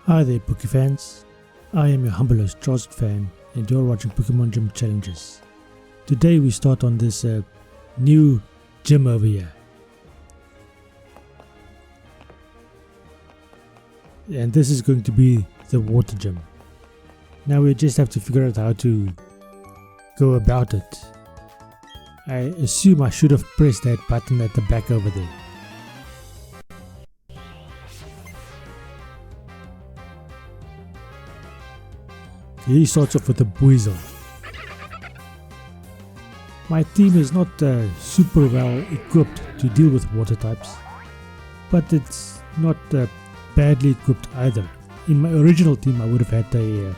Hi there Poké fans, I am your humble host Joseph Fan and you're watching Pokemon Gym Challenges. Today we start on this new gym over here. And this is going to be the water gym. Now we just have to figure out how to go about it. I assume I should have pressed that button at the back over there. He starts off with a Buizel. My team is not super well equipped to deal with water types, but it's not badly equipped either. In my original team I would have had a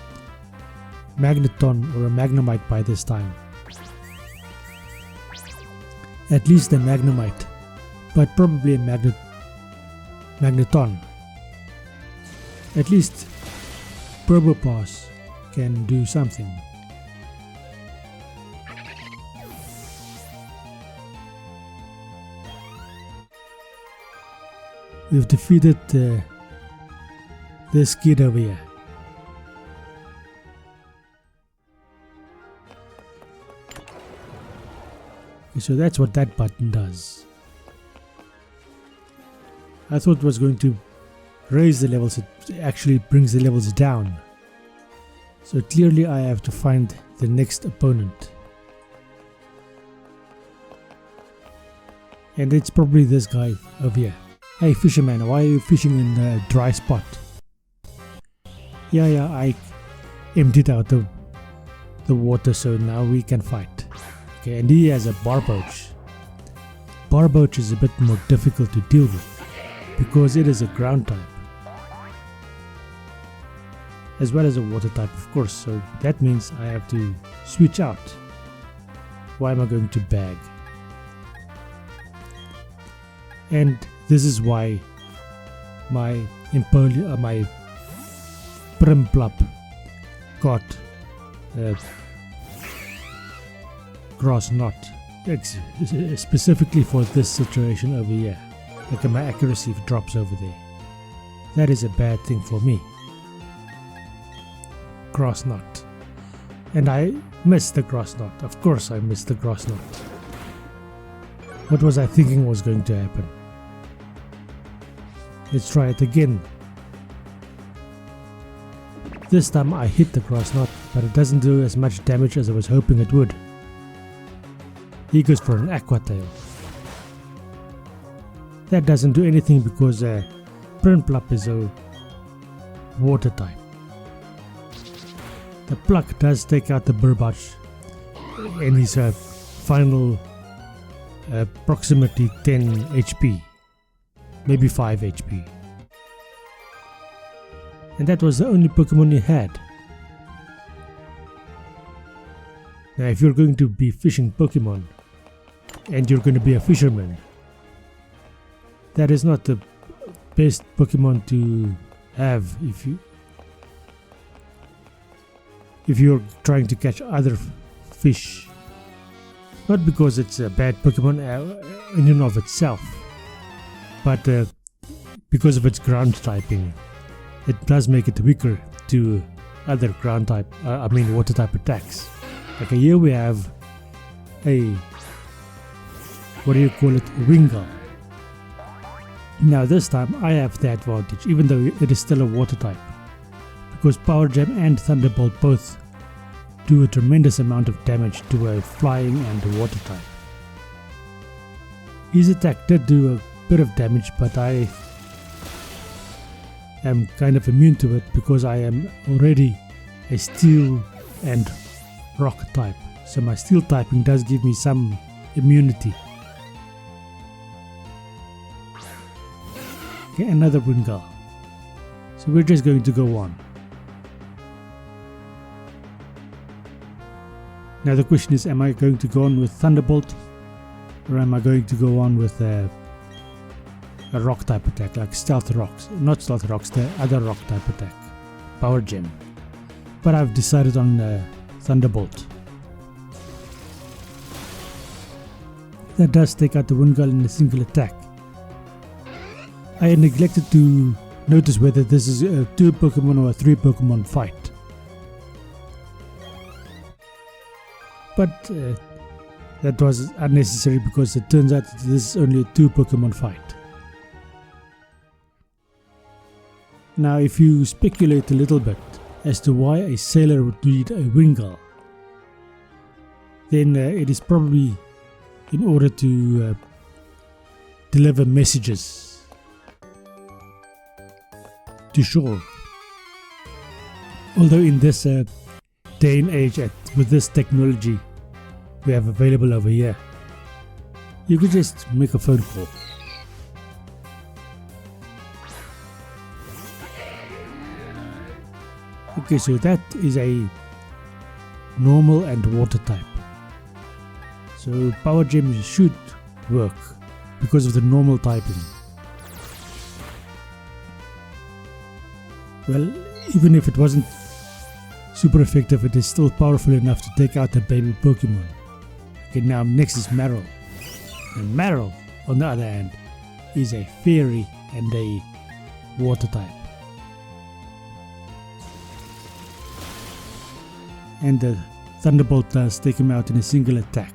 Magneton or a Magnemite by this time. At least a Magnemite, but probably a Magneton. At least Probopass can do something. We've defeated this kid over here. Okay, so that's what that button does. I thought it was going to raise the levels, it actually brings the levels down. So clearly I have to find the next opponent. And it's probably this guy over here. Hey fisherman, why are you fishing in a dry spot? Yeah, I emptied out the water, so now we can fight. Okay, and he has a Barboach. Barboach is a bit more difficult to deal with because it is a ground type, as well as a water type, of course, so that means I have to switch out. Why am I going to bag? And this is why my Primplup got Grass Knot, specifically for this situation over here. Look at my accuracy drops over there. That is a bad thing for me. Grass Knot. And I missed the Grass Knot. Of course I missed the Grass Knot. What was I thinking was going to happen? Let's try it again. This time I hit the Grass Knot, but it doesn't do as much damage as I was hoping it would. He goes for an Aqua Tail. That doesn't do anything because Primplup is a water type. The Pluck does take out the Barboach in his final proximity 10 HP, maybe 5 HP. And that was the only Pokemon he had. Now if you're going to be fishing Pokemon and you're going to be a fisherman, that is not the best Pokemon to have if you're trying to catch other fish. Not because it's a bad Pokemon in and of itself, but because of its ground typing. It does make it weaker to other ground type, water type attacks. Okay, here we have a, what do you call it, Wingull. Now this time I have the advantage, even though it is still a water type, because Power Gem and Thunderbolt both do a tremendous amount of damage to a flying and a water type. His attack did do a bit of damage, but I am kind of immune to it because I am already a steel and rock type, so my steel typing does give me some immunity. Okay, another Wingull. So we're just going to go on. Now the question is, am I going to go on with Thunderbolt or am I going to go on with a rock type attack, like Stealth Rocks? Not Stealth Rocks, the other rock type attack, Power Gem. But I've decided on Thunderbolt. That does take out the Wingull in a single attack. I neglected to notice whether this is a 2 Pokemon or a 3 Pokemon fight. But that was unnecessary because it turns out this is only a 2 Pokemon fight. Now if you speculate a little bit as to why a sailor would need a Wingull, then it is probably in order to deliver messages to shore. Although in this day and age, with this technology we have available over here, you could just make a phone call. Okay, so that is a normal and water type. So power gems should work because of the normal typing. Well, even if it wasn't super effective, it is still powerful enough to take out a baby Pokemon. Okay, now next is Marill. And Marill, on the other hand, is a fairy and a water type. And the Thunderbolt does take him out in a single attack.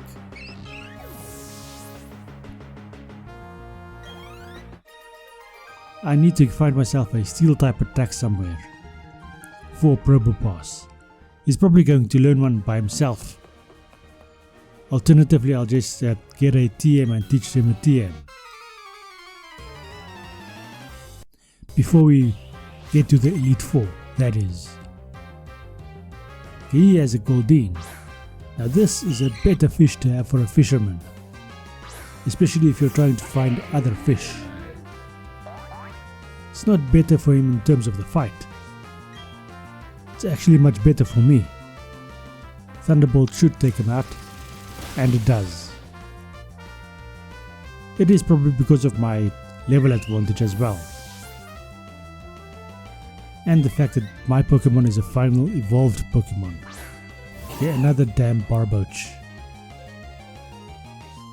I need to find myself a steel type attack somewhere for Probopass. He's probably going to learn one by himself. Alternatively, I'll just get a TM and teach him a TM. Before we get to the Elite Four, that is. He has a Goldeen. Now this is a better fish to have for a fisherman, especially if you're trying to find other fish. It's not better for him in terms of the fight. It's actually much better for me. Thunderbolt should take him out, and it does. It is probably because of my level advantage as well. And the fact that my Pokemon is a final evolved Pokemon. Yeah, another damn Barboach.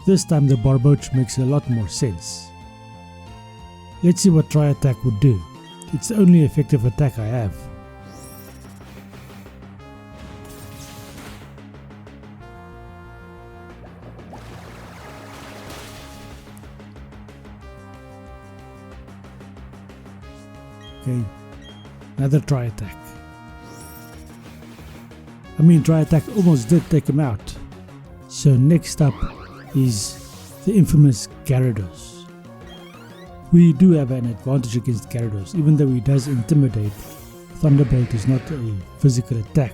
This time the Barboach makes a lot more sense. Let's see what Tri-Attack would do. It's the only effective attack I have. Okay. Another Tri-Attack. Tri-Attack almost did take him out. So next up is the infamous Gyarados. We do have an advantage against Gyarados, even though he does intimidate. Thunderbolt is not a physical attack,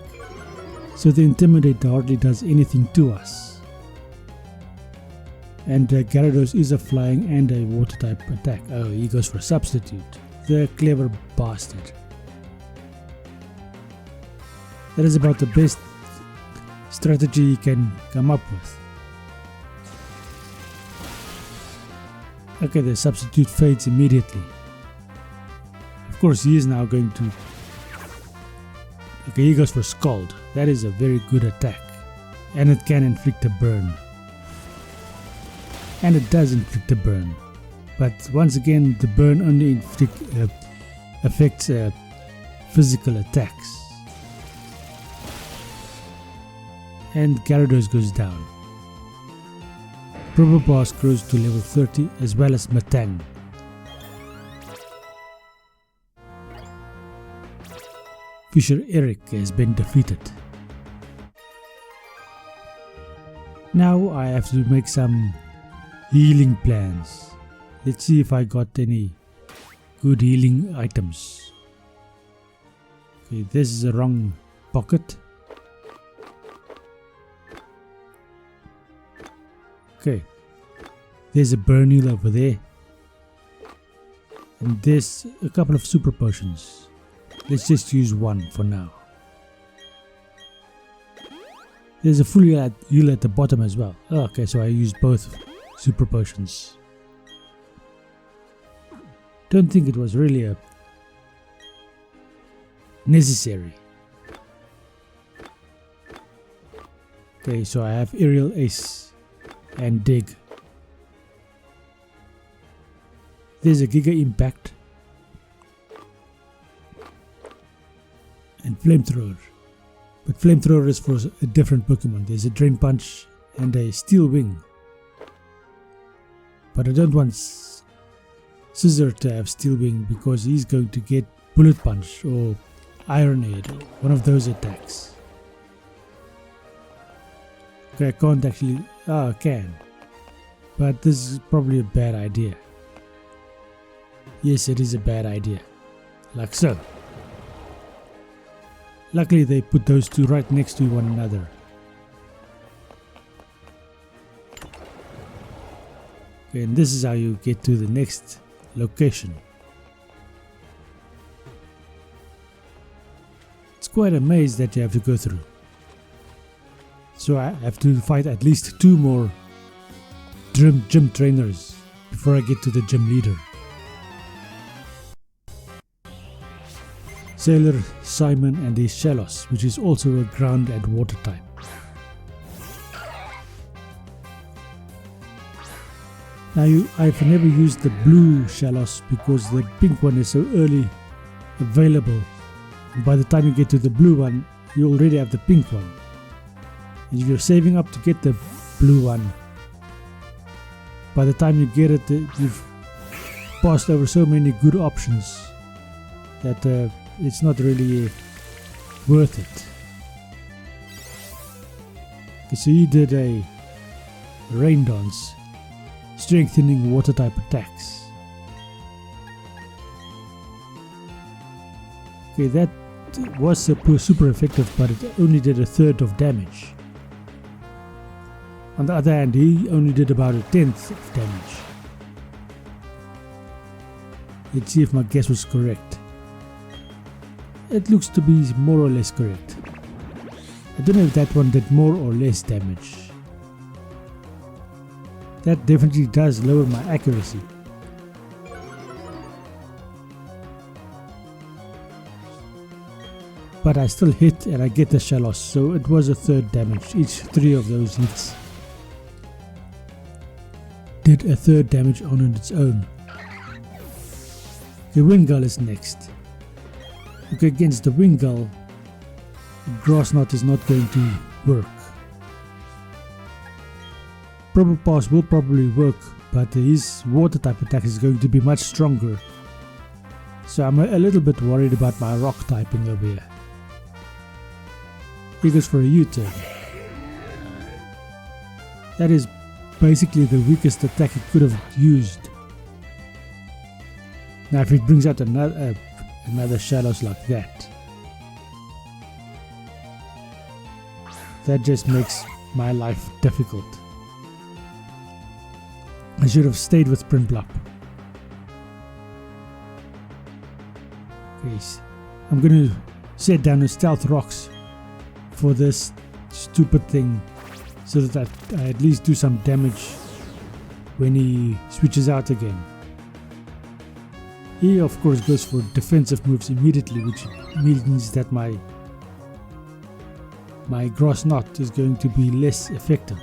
so the Intimidate hardly does anything to us. And Gyarados is a flying and a water type attack. Oh, he goes for Substitute. The clever bastard. That is about the best strategy you can come up with. Okay, the Substitute fades immediately. Of course, he is now going to... Okay, he goes for Scald. That is a very good attack. And it can inflict a burn. And it does inflict a burn. But once again, the burn only affects physical attacks. And Gyarados goes down. Probopass grows to level 30 as well as Matang. Fisher Eric has been defeated. Now I have to make some healing plans. Let's see if I got any good healing items. Okay, this is the wrong pocket. Okay, there's a burn heal over there. And there's a couple of super potions. Let's just use one for now. There's a full heal at the bottom as well. Oh, okay, so I used both super potions. Don't think it was really necessary. Okay, so I have Aerial Ace and Dig. There's a Giga Impact. Flamethrower. But Flamethrower is for a different Pokemon. There's a Drain Punch and a Steel Wing. But I don't want Scizor to have Steel Wing because he's going to get Bullet Punch or Iron Head, one of those attacks. Okay, I can't actually... I can. But this is probably a bad idea. Yes, it is a bad idea. Like so. Luckily they put those two right next to one another. Okay, and this is how you get to the next location. It's quite a maze that you have to go through. So I have to fight at least 2 more gym trainers before I get to the gym leader. Sailor, Simon and his Shellos, which is also a ground and water type. Now I've never used the blue Shellos because the pink one is so early available. And by the time you get to the blue one, you already have the pink one. And if you're saving up to get the blue one, by the time you get it, you've passed over so many good options that it's not really worth it. Okay, so you did a rain dance, strengthening water type attacks. Okay, that was super effective, but it only did 1/3 of damage. On the other hand, he only did about 1/10 of damage. Let's see if my guess was correct. It looks to be more or less correct. I don't know if that one did more or less damage. That definitely does lower my accuracy. But I still hit and I get the Shellos, so it was 1/3 damage. Each 3 of those hits did 1/3 damage on its own. The Wingull is next. Okay, against the Wingull, Grass Knot is not going to work. Probopass will probably work, but his water type attack is going to be much stronger. So I'm a little bit worried about my rock typing over here. He goes for a U-turn. That is basically the weakest attack it could have used. Now if it brings out another Shellos like that, that just makes my life difficult. I should have stayed with Prinplup. Okay, I'm going to set down a Stealth Rocks for this stupid thing so that I at least do some damage when he switches out again. He of course goes for defensive moves immediately, which means that my Grass Knot is going to be less effective.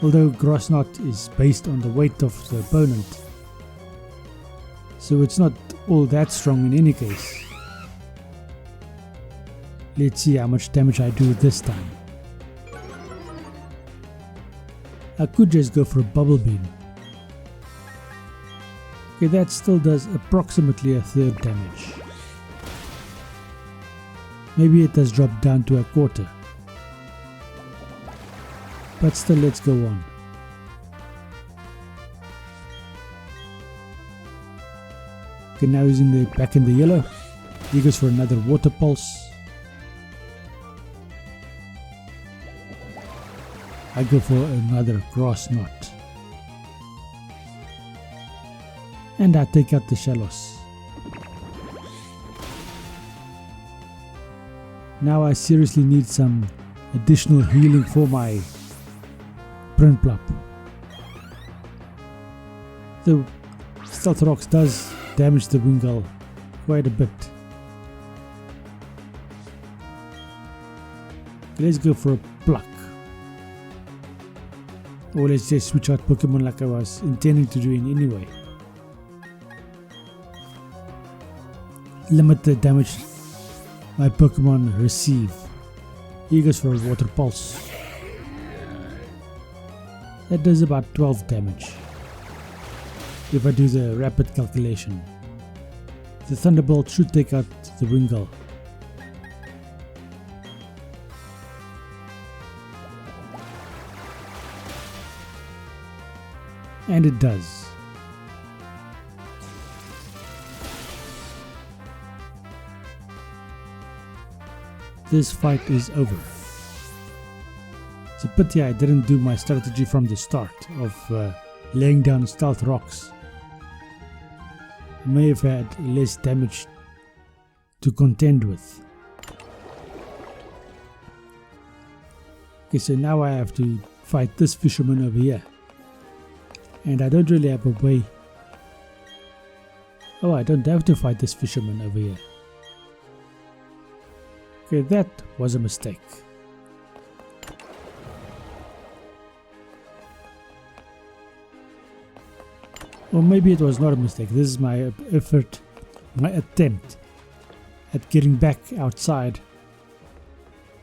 Although Grass Knot is based on the weight of the opponent, so it's not all that strong in any case. Let's see how much damage I do this time. I could just go for a Bubble Beam. Okay, that still does approximately 1/3 damage. Maybe it has dropped down to 1/4. But still, let's go on. Okay, now he's back in the yellow. He goes for another Water Pulse. I go for another Grass Knot. And I take out the Shellos. Now I seriously need some additional healing for my Prinplup. The Stealth Rocks does damage the Wingull quite a bit. Let's go for a Pluck. Or let's just switch out Pokemon like I was intending to do anyway. Limit the damage my Pokemon receive. He goes for a Water Pulse. That does about 12 damage. If I do the rapid calculation. The Thunderbolt should take out the Wingull. And it does. This fight is over. It's a pity I didn't do my strategy from the start of laying down stealth rocks. I may have had less damage to contend with. Okay, so now I have to fight this fisherman over here. And I don't really have a way. Oh, I don't have to fight this fisherman over here. Okay, that was a mistake. Or maybe it was not a mistake. This is my effort, my attempt at getting back outside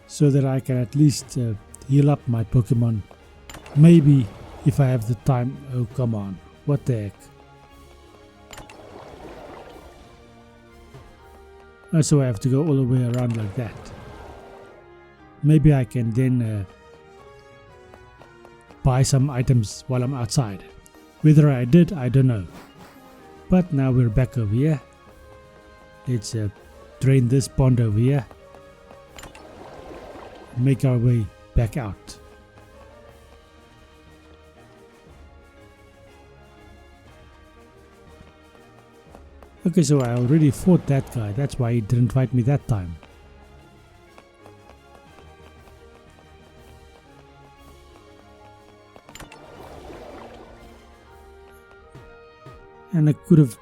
so that I can at least heal up my Pokemon. Maybe if I have the time. Oh, come on. What the heck? Oh, so I have to go all the way around like that. Maybe I can then buy some items while I'm outside. Whether I did, I don't know. But now we're back over here. Let's drain this pond over here. Make our way back out. Okay, so I already fought that guy. That's why he didn't fight me that time. And I could have,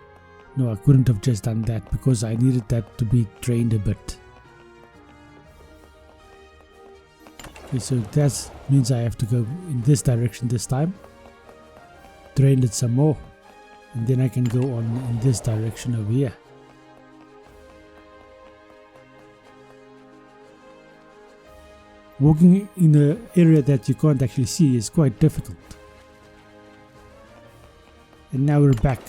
no, I couldn't have just done that because I needed that to be drained a bit. Okay, so that means I have to go in this direction this time. Drain it some more. And then I can go on in this direction over here. Walking in an area that you can't actually see is quite difficult. And now we're back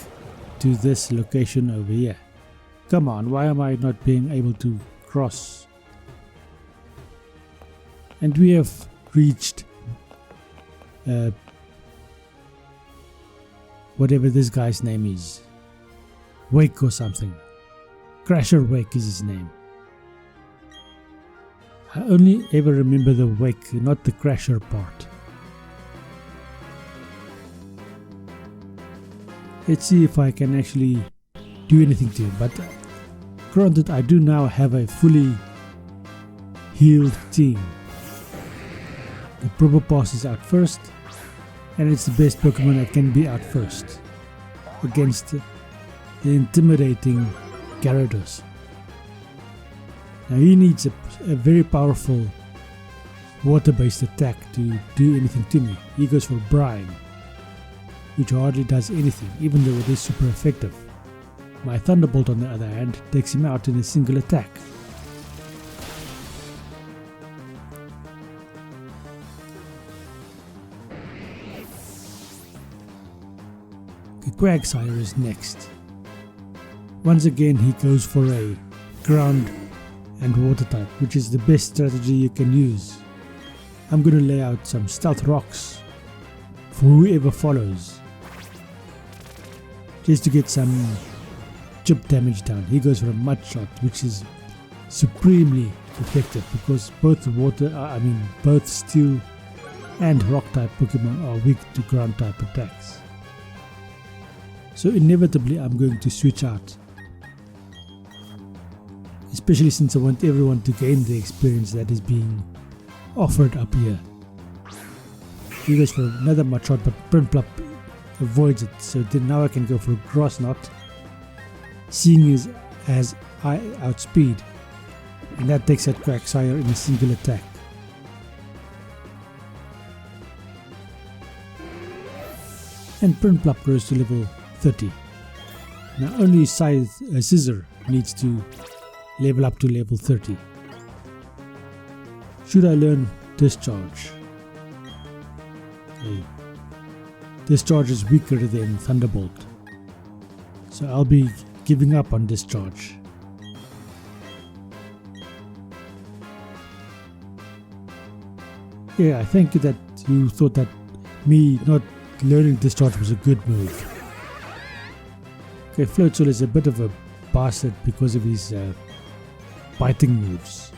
to this location over here. Come on, why am I not being able to cross? And we have reached whatever this guy's name is. Wake or something. Crasher Wake is his name. I only ever remember the Wake, not the Crasher part. Let's see if I can actually do anything to him. But granted, I do now have a fully healed team. The Probopass is out first. And it's the best Pokemon that can be out first against the intimidating Gyarados. Now he needs a very powerful water-based attack to do anything to me. He goes for Brine, which hardly does anything, even though it is super effective. My Thunderbolt, on the other hand, takes him out in a single attack. Quagsire is next. Once again he goes for a ground and water type, which is the best strategy you can use. I'm gonna lay out some stealth rocks for whoever follows, just to get some chip damage down. He goes for a Mud Shot, which is supremely effective because both both steel and rock type Pokemon are weak to ground type attacks. So inevitably I'm going to switch out, especially since I want everyone to gain the experience that is being offered up here. He goes for another Mud Shot, but Prinplup avoids it, so then now I can go for a Grass Knot, seeing as I outspeed, and that takes out Quagsire in a single attack. And Prinplup grows to level 30. Now only Scissor needs to level up to level 30. Should I learn Discharge? Okay. Discharge is weaker than Thunderbolt, so I'll be giving up on Discharge. Yeah, I thank you that you thought that me not learning Discharge was a good move. Okay, Floatzel is a bit of a bastard because of his biting moves.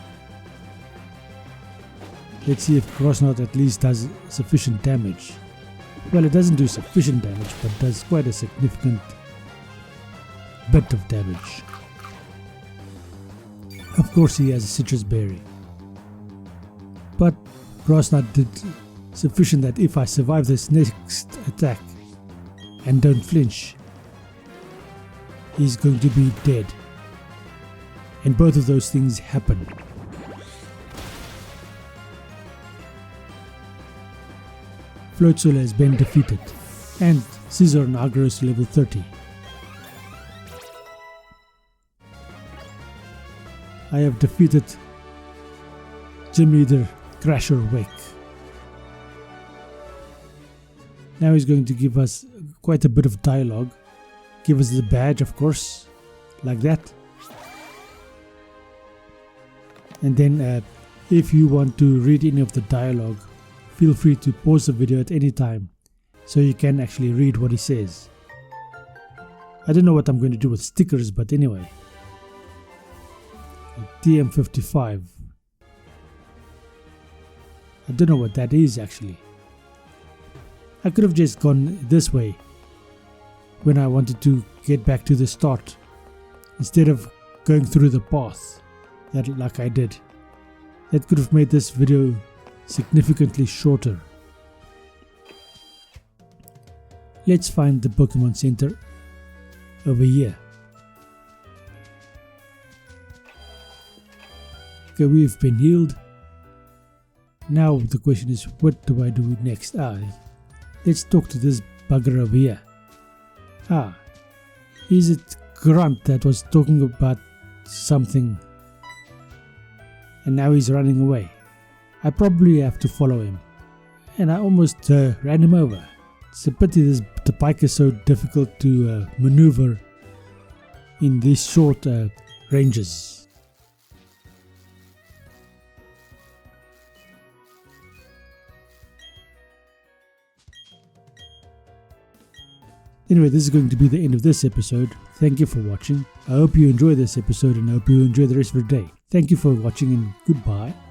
Let's see if Grossnot at least does sufficient damage. Well, it doesn't do sufficient damage, but does quite a significant bit of damage. Of course he has a Citrus Berry. But Grossnot did sufficient that if I survive this next attack and don't flinch, he's going to be dead. And both of those things happen. Floatzel has been defeated, and Scizor and Agros level 30. I have defeated Gym Leader Crasher Wake. Now he's going to give us quite a bit of dialogue. Give us the badge, of course, like that. And then if you want to read any of the dialogue, feel free to pause the video at any time so you can actually read what he says. I don't know what I'm going to do with stickers, but anyway. TM55. I don't know what that is actually. I could have just gone this way when I wanted to get back to the start instead of going through the path that like I did. That could have made this video significantly shorter. Let's find the Pokemon Center over here. Okay, we've been healed. Now the question is, what do I do next? Let's talk to this bugger over here. Is it Grunt that was talking about something and now he's running away? I probably have to follow him, and I almost ran him over. It's a pity the bike is so difficult to maneuver in these short ranges. Anyway, this is going to be the end of this episode. Thank you for watching. I hope you enjoy this episode and I hope you enjoy the rest of your day. Thank you for watching and goodbye.